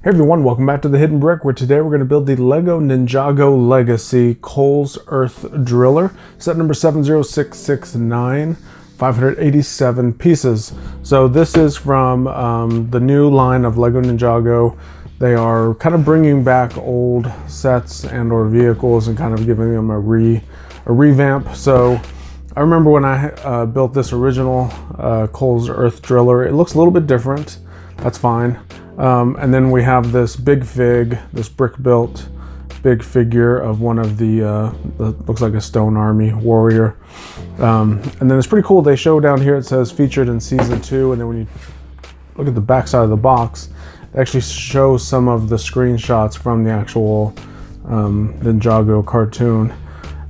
Hey everyone, welcome back to The Hidden Brick, where today we're going to build the LEGO Ninjago Legacy Cole's Earth Driller, set number 70669, 587 pieces. So this is from the new line of LEGO Ninjago. They are kind of bringing back old sets and or vehicles and kind of giving them a revamp. So I remember when I built this original Cole's Earth Driller, it looks a little bit different. That's fine. And then we have this big fig, this brick-built big figure of one of the looks like a stone army warrior. And then it's pretty cool. They show down here, it says featured in season 2. And then when you look at the back side of the box, it actually shows some of the screenshots from the actual Ninjago cartoon.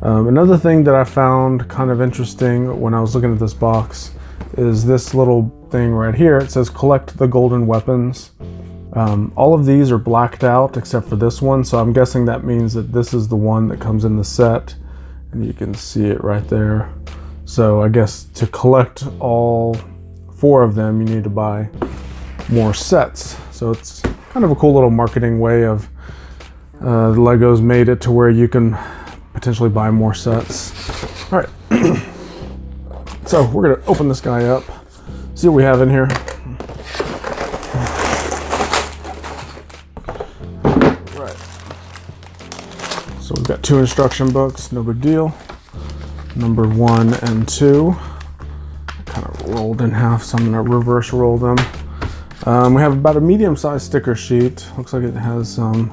Another thing that I found kind of interesting when I was looking at this box is this little thing right here. It says collect the golden weapons. All of these are blacked out except for this one, so I'm guessing that means that this is the one that comes in the set, and you can see it right there. So I guess to collect all 4 of them, you need to buy more sets. So it's kind of a cool little marketing way of Lego's made it to where you can potentially buy more sets. All right, so we're gonna open this guy up, see what we have in here. So we've got 2 instruction books, no big deal. Number 1 and 2. Kind of rolled in half, so I'm gonna reverse roll them. We have about a medium-sized sticker sheet. Looks like it has some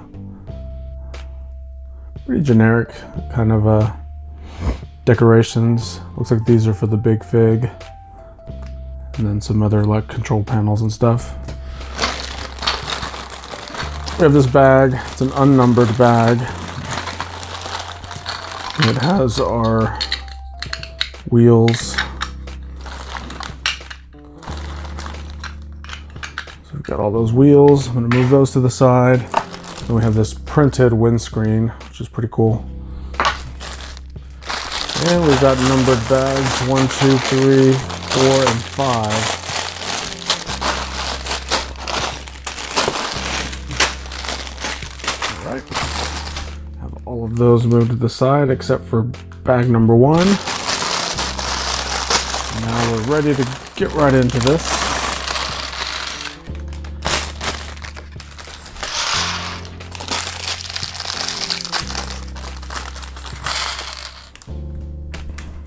pretty generic kind of decorations. Looks like these are for the big fig. And then some other like control panels and stuff. We have this bag, it's an unnumbered bag. It has our wheels. So we've got all those wheels. I'm going to move those to the side. Then we have this printed windscreen, which is pretty cool. And we've got numbered bags 1, 2, 3, 4, and 5. All right. All of those moved to the side except for bag number 1. Now we're ready to get right into this.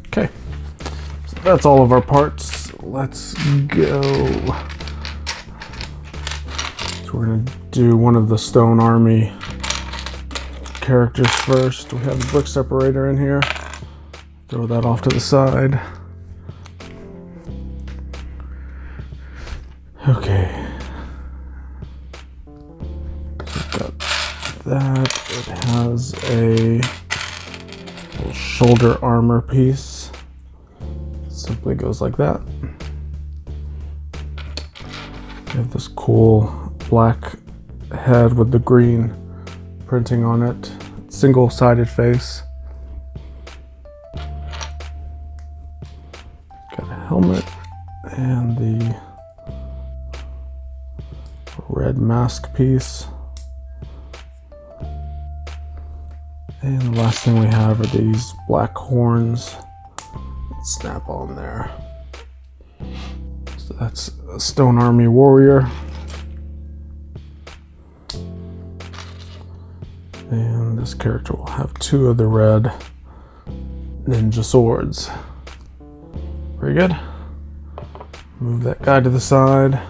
Okay, so that's all of our parts. Let's go. So we're gonna do one of the stone army characters first. We have the brick separator in here. Throw that off to the side. Okay. So we've got that. It has a little shoulder armor piece. It simply goes like that. We have this cool black head with the green printing on it. Single-sided face. Got a helmet and the red mask piece. And the last thing we have are these black horns that snap on there. So that's a stone army warrior. And this character will have 2 of the red ninja swords. Very good. Move that guy to the side.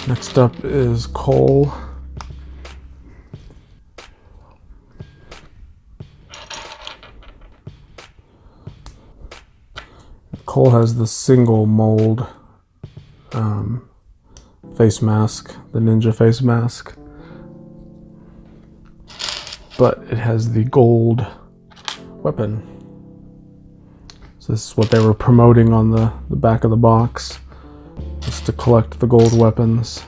Next up is Cole. Cole has the single mold face mask, the ninja face mask. But it has the gold weapon. So this is what they were promoting on the back of the box, just to collect the gold weapons.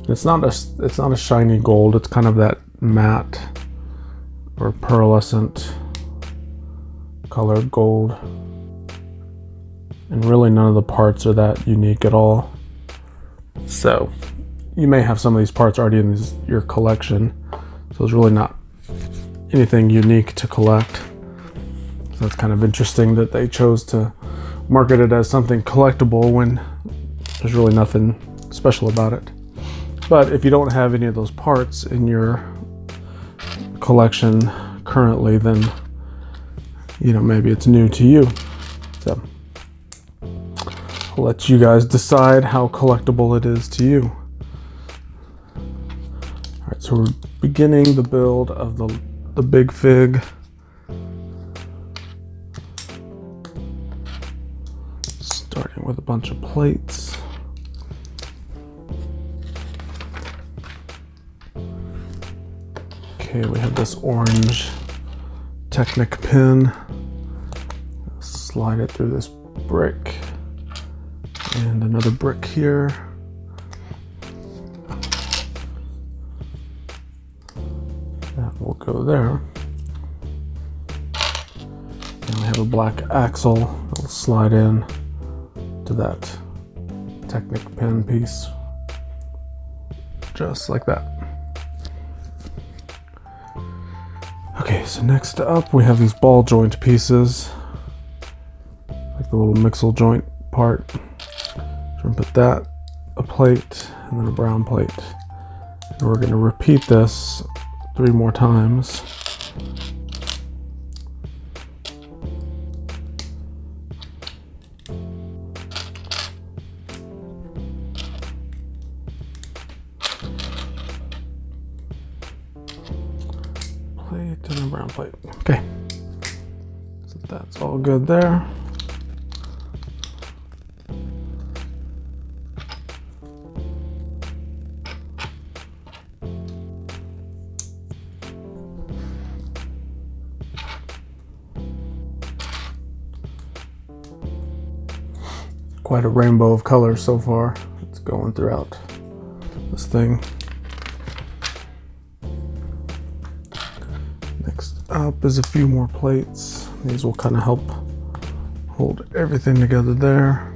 It's not a shiny gold, it's kind of that matte or pearlescent colored gold. And really none of the parts are that unique at all. So you may have some of these parts already in your collection. So it's really not anything unique to collect. So it's kind of interesting that they chose to market it as something collectible when there's really nothing special about it. But if you don't have any of those parts in your collection currently, then maybe it's new to you. So I'll let you guys decide how collectible it is to you. All right, so we're beginning the build of the big fig. Starting with a bunch of plates. Okay, we have this orange Technic pin. Slide it through this brick and another brick here. That will go there. And we have a black axle that will slide in to that Technic pin piece. Just like that. Okay, so next up we have these ball joint pieces, like the little mixel joint part. So we're gonna put that, a plate, and then a brown plate. And we're gonna repeat this 3 more times. Plate and a brown plate. Okay, so that's all good there. Quite a rainbow of colors so far. It's going throughout this thing. Next up is a few more plates. These will kind of help hold everything together there.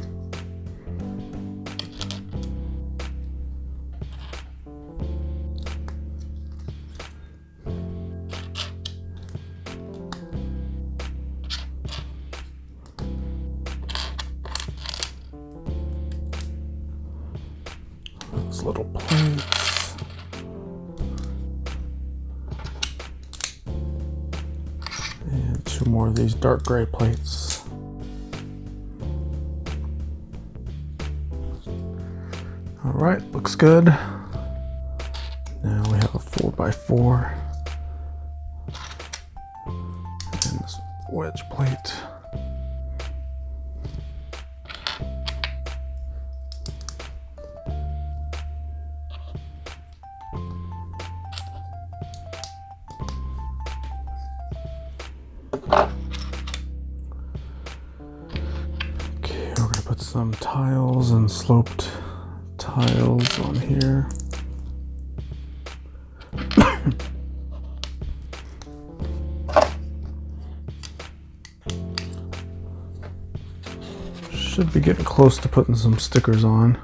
Those little plates. And 2 more of these dark gray plates. All right, looks good. Now we have a 4x4 and this wedge plate. Okay, we're gonna put some tiles and sloped tiles on here. Should be getting close to putting some stickers on.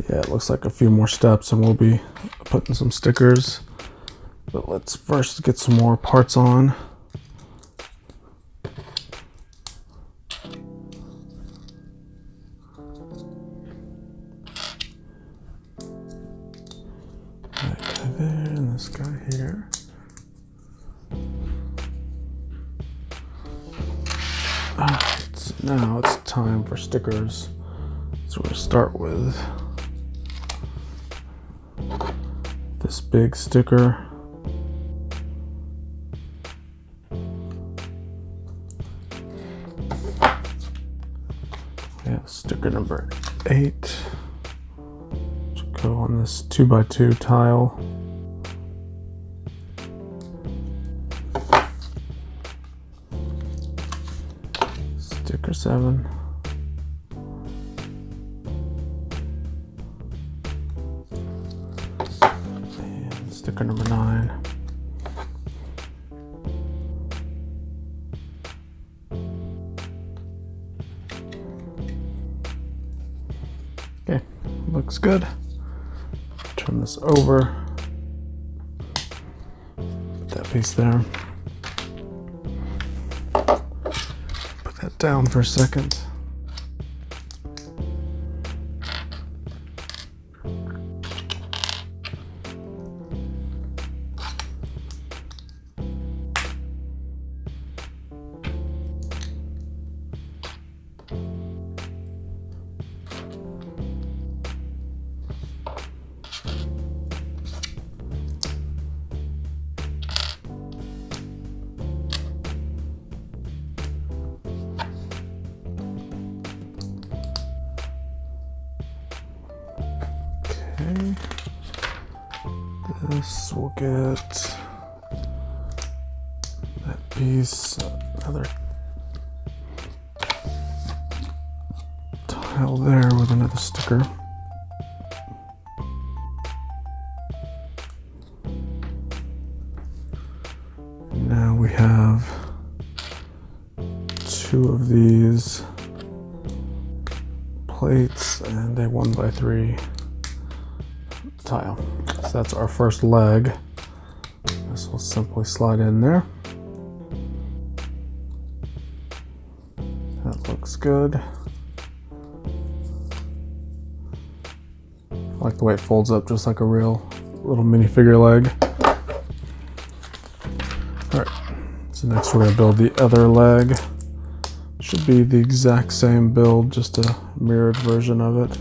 Yeah, it looks like a few more steps and we'll be putting some stickers. But let's first get some more parts on. That guy there and this guy here. Alright, so now it's time for stickers. So we're going to start with this big sticker. We have sticker number 8. Go on this 2x2 tile. Sticker 7. And sticker number 9. Okay. looks good. Turn this over. Put that piece there. Put that down for a second. Okay, this will get that piece, another tile there with another sticker. Now we have two of these plates and a 1x3 tile. So that's our first leg. This will simply slide in there. That looks good. I like the way it folds up just like a real little minifigure leg. Alright, so next we're going to build the other leg. Should be the exact same build, just a mirrored version of it.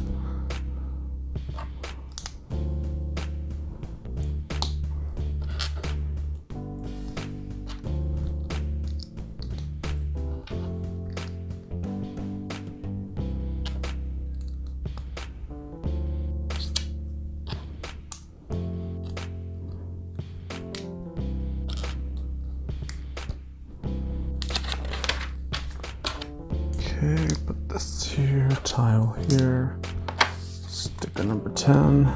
Okay, put this here, tile here, sticker number 10.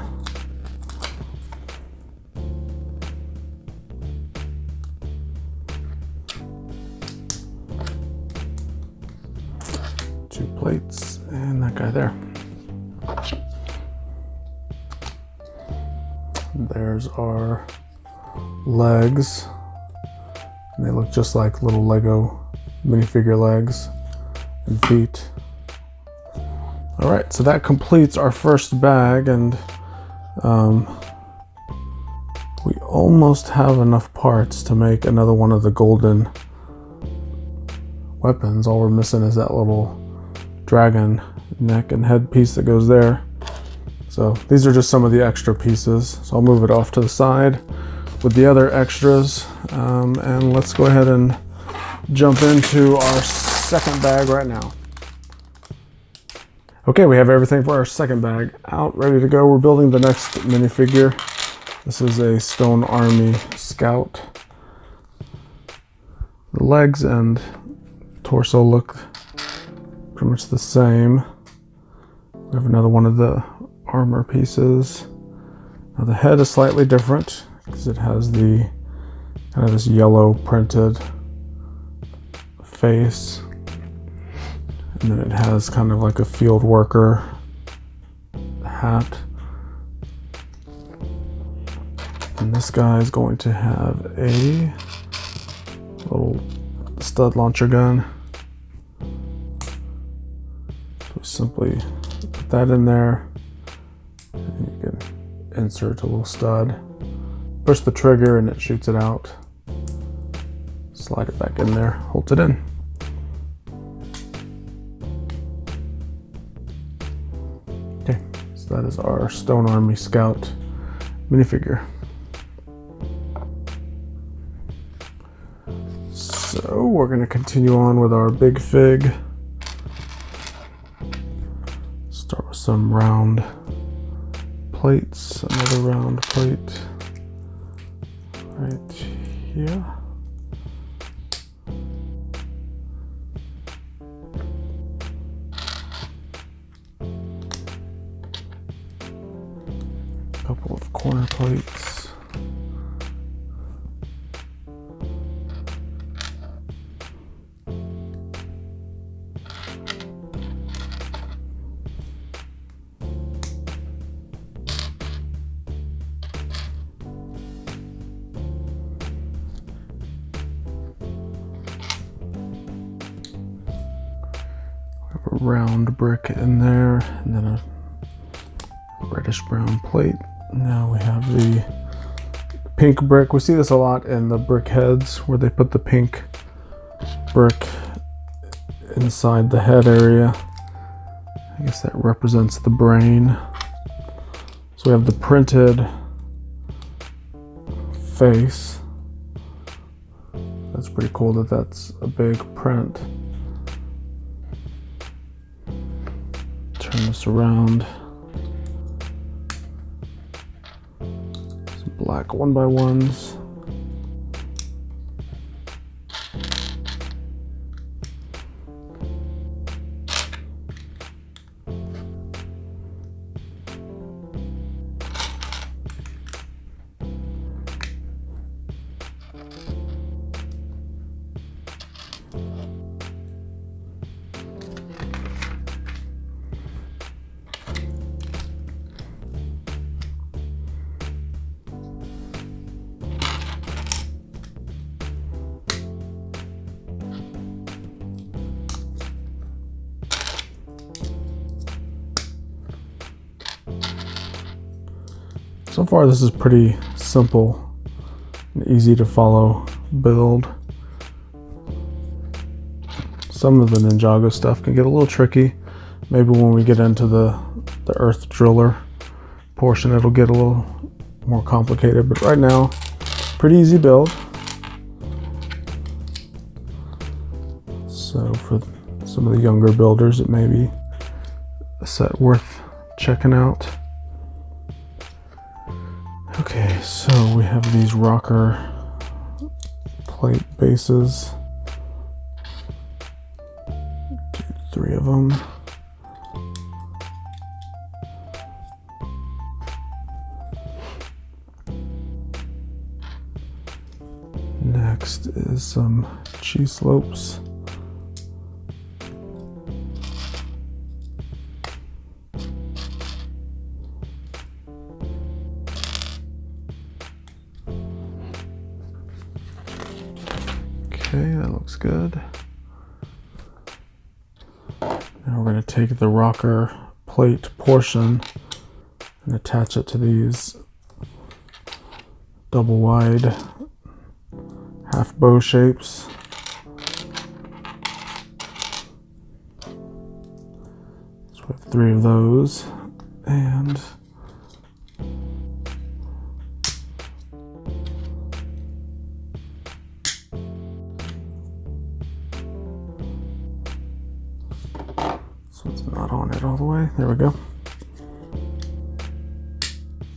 Two plates and that guy there. There's our legs. And they look just like little Lego minifigure legs and feet. All right, so that completes our first bag, and we almost have enough parts to make another one of the golden weapons. All we're missing is that little dragon neck and head piece that goes there. So these are just some of the extra pieces. So I'll move it off to the side with the other extras, and let's go ahead and jump into our second bag right now. Okay, we have everything for our second bag out, ready to go. We're building the next minifigure. This is a Stone Army Scout. The legs and torso look pretty much the same. We have another one of the armor pieces. Now the head is slightly different because it has the kind of this yellow printed face. And then it has kind of like a field worker hat. And this guy is going to have a little stud launcher gun. So simply put that in there. And you can insert a little stud. Push the trigger and it shoots it out. Slide it back in there, holds it in. Okay, so that is our Stone Army Scout minifigure. So we're going to continue on with our big fig. Start with some round plates, another round plate right here. Couple of corner plates. A round brick in there, and then a reddish brown plate. Now we have the pink brick. We see this a lot in the brick heads where they put the pink brick inside the head area. I guess that represents the brain. So we have the printed face. That's pretty cool that that's a big print. Turn this around. Some black 1x1s. So far this is pretty simple and easy to follow build. Some of the Ninjago stuff can get a little tricky. Maybe when we get into the earth driller portion it'll get a little more complicated, but right now pretty easy build. So for some of the younger builders it may be a set worth checking out. Okay, so we have these rocker plate bases. 2, 3 of them. Next is some cheese slopes. Okay, that looks good. Now we're going to take the rocker plate portion and attach it to these double wide half bow shapes. So we have 3 of those, and so it's not on it all the way. There we go.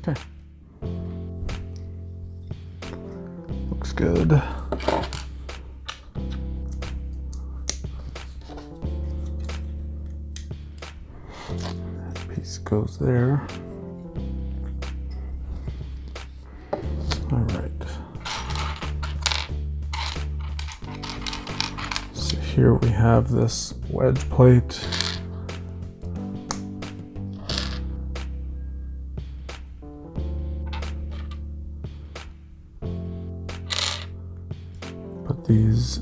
Okay. Looks good. That piece goes there. All right. So here we have this wedge plate. Put these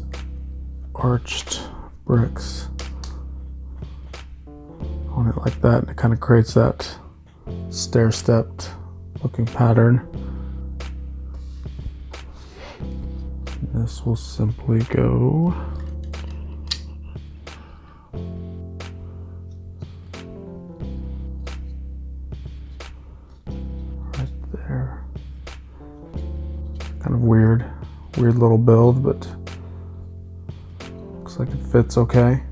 arched bricks on it like that, and it kind of creates that stair-stepped looking pattern. This will simply go right there. Kind of weird little build, but looks like it fits okay.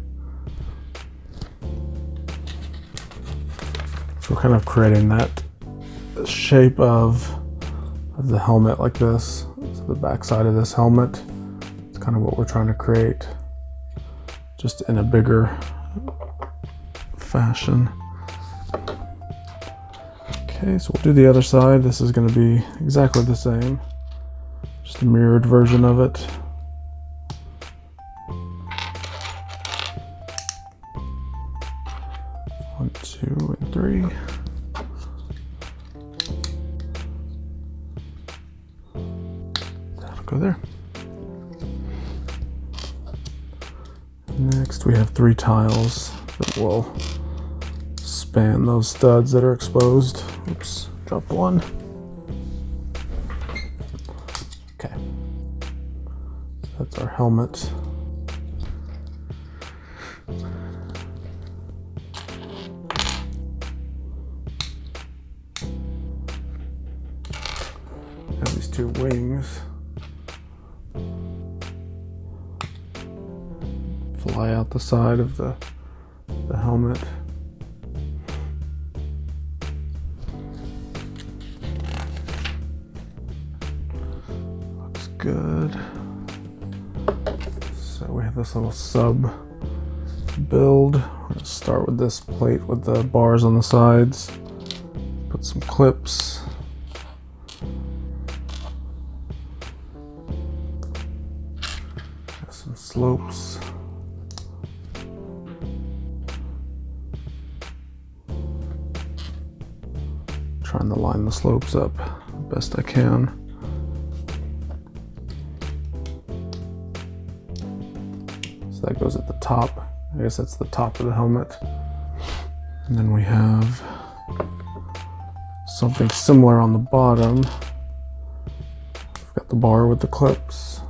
So we're kind of creating that shape of the helmet like this. So the back side of this helmet, it's kind of what we're trying to create, just in a bigger fashion. Okay, so we'll do the other side. This is going to be exactly the same, just a mirrored version of it. One, 2, and 3. That'll go there. Next we have 3 tiles Then we'll span those studs that are exposed. Oops, dropped one. Okay, that's our helmet. Have these two wings. Fly out the side of the helmet. Looks good. So we have this little sub build. We're going to start with this plate with the bars on the sides. Put some clips. Got some slopes. Trying to line the slopes up best I can. So that goes at the top. I guess that's the top of the helmet. And then we have something similar on the bottom. We've got the bar with the clips.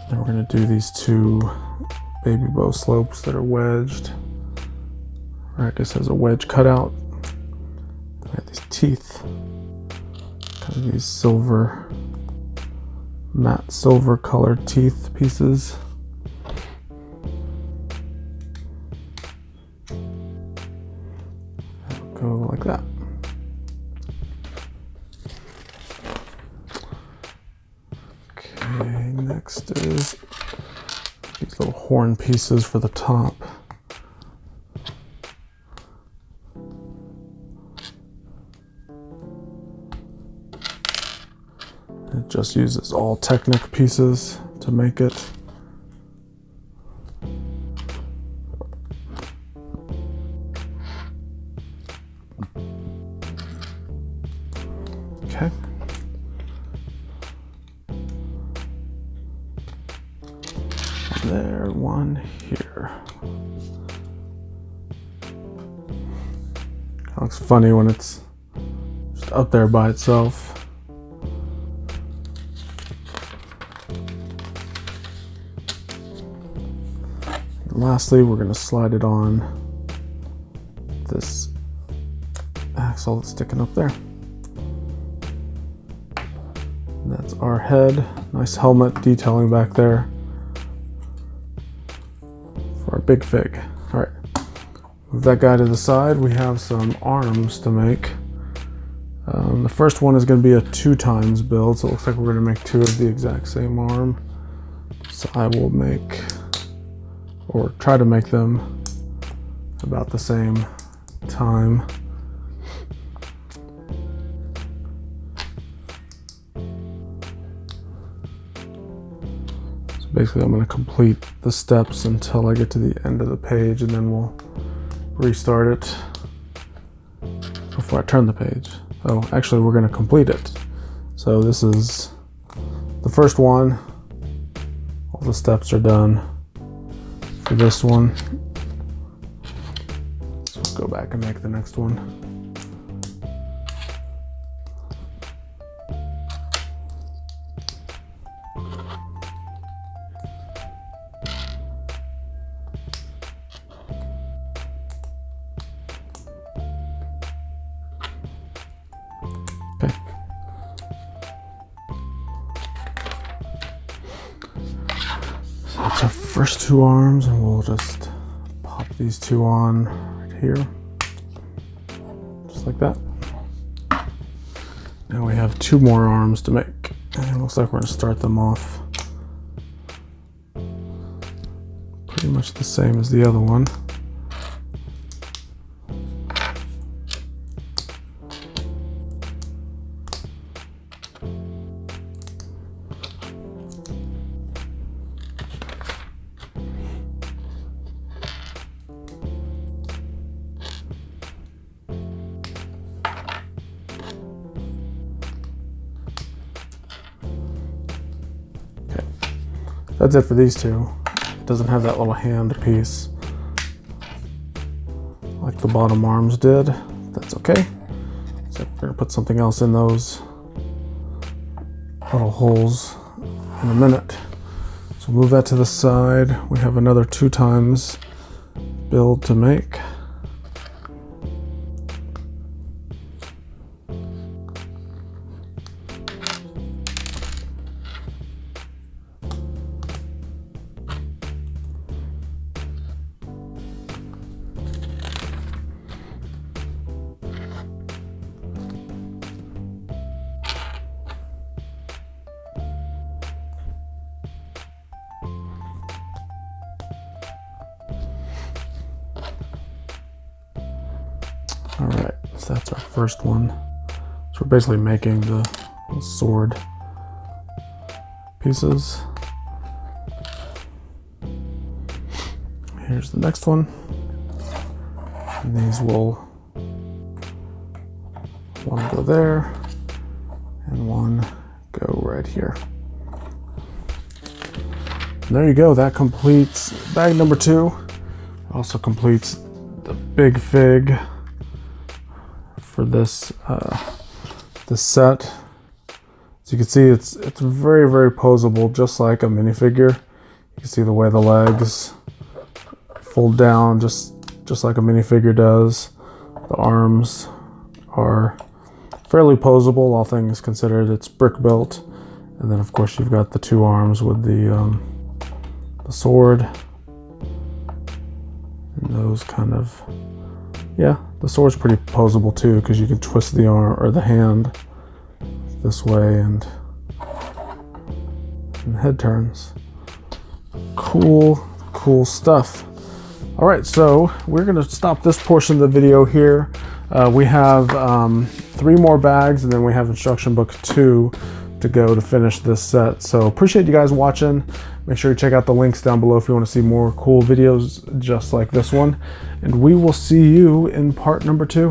Then we're going to do these two baby bow slopes that are wedged. Or I guess has a wedge cutout. We got these teeth. Kind of these silver, matte silver colored teeth pieces. That'll go like that. Okay, next is these little horn pieces for the top. It just uses all Technic pieces to make it. Okay. There, one here. It looks funny when it's just up there by itself. And lastly, we're going to slide it on this axle that's sticking up there. And that's our head. Nice helmet detailing back there. Our big fig. All right, move that guy to the side. We have some arms to make. The first one is going to be a 2x build, so it looks like we're going to make two of the exact same arm. So I will make, or try to make them about the same time. Basically, I'm going to complete the steps until I get to the end of the page, and then we'll restart it before I turn the page. Oh, actually, we're going to complete it. So this is the first one. All the steps are done for this one. So we'll go back and make the next one. Okay. So that's our first two arms, and we'll just pop these two on right here. Just like that. Now we have two more arms to make. And it looks like we're going to start them off pretty much the same as the other one. That's it for these two. It doesn't have that little hand piece like the bottom arms did. That's okay. So we're gonna put something else in those little holes in a minute. So move that to the side. We have another 2 times build to make. All right, so that's our first one. So we're basically making the sword pieces. Here's the next one. And these will, one go there and one go right here. And there you go, that completes bag number 2. Also completes the big fig for this this set. As you can see, it's very, very posable, just like a minifigure. You can see the way the legs fold down, just like a minifigure does. The arms are fairly posable, all things considered. It's brick built, and then of course you've got the 2 arms with the sword, and those kind of, yeah, the sword's pretty posable too, because you can twist the arm or the hand this way and the head turns. Cool stuff. All right, so we're gonna stop this portion of the video here. We have 3 more bags, and then we have instruction book 2 to go to finish this set. So appreciate you guys watching. Make sure you check out the links down below if you want to see more cool videos just like this one. And we will see you in part number 2.